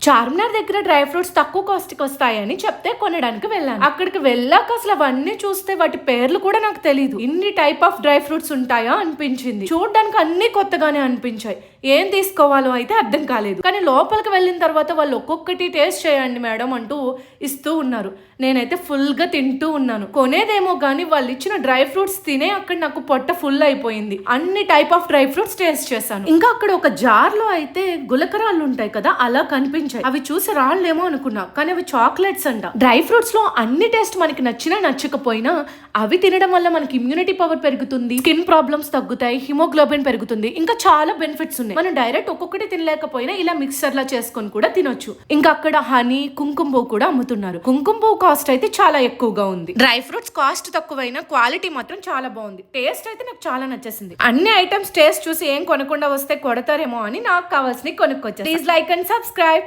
చార్మినార్ దగ్గర dry fruits తక్కువ cost కి వస్తాయని చెప్తే కొనడానికి వెళ్ళాను. అక్కడికి వెళ్ళాక అసలు అవన్నీ చూస్తే వాటి పేర్లు కూడా నాకు తెలియదు. ఇన్ని టైప్ ఆఫ్ డ్రై ఫ్రూట్స్ ఉంటాయా అనిపించింది. చూడడానికి అన్ని కొత్తగానే అనిపించాయి. ఏం తీసుకోవాలో అయితే అర్థం కాలేదు. కానీ లోపలికి వెళ్ళిన తర్వాత వాళ్ళు ఒక్కొక్కటి టేస్ట్ చేయండి మేడం అంటూ ఇస్తూ ఉన్నారు. నేనైతే ఫుల్ గా తింటూ ఉన్నాను. కొనేదేమో గానీ వాళ్ళు ఇచ్చిన డ్రై ఫ్రూట్స్ తినే అక్కడ నాకు పొట్ట ఫుల్ అయిపోయింది. అన్ని type of dry fruits taste చేశాను. ఇంకా అక్కడ ఒక జార్ లో అయితే గులకరాళ్ళు ఉంటాయి కదా, అలా కనిపించాయి. అవి చూసి రాళ్ళేమో అనుకున్నా, కానీ అవి చాక్లెట్స్ అంట. డ్రై ఫ్రూట్స్ లో అన్ని టేస్ట్ మనకి నచ్చినా నచ్చకపోయినా అవి తినడం వల్ల మనకి ఇమ్యూనిటీ పవర్ పెరుగుతుంది, స్కిన్ ప్రాబ్లమ్స్ తగ్గుతాయి, హిమోగ్లోబిన్ పెరుగుతుంది, ఇంకా చాలా బెనిఫిట్స్ ఉన్నాయి. మనం డైరెక్ట్ ఒక్కొక్కటి తినలేకపోయినా ఇలా మిక్సర్ లా చేసుకొని కూడా తినొచ్చు. ఇంకా అక్కడ హనీ, కుంకుమ పువ్వు కూడా అమ్ముతున్నారు. కుంకుమ పువ్వు కాస్ట్ అయితే చాలా ఎక్కువగా ఉంది. డ్రై ఫ్రూట్స్ కాస్ట్ తక్కువైనా క్వాలిటీ మాత్రం చాలా బాగుంది. టేస్ట్ అయితే నాకు చాలా నచ్చేసింది. అన్ని ఐటమ్స్ టేస్ట్ చూసి ఏం కొనకుండా వస్తే కొడతారేమో అని నాకు కావాల్సినవి కొనుక్కొచ్చాను. Please like and subscribe.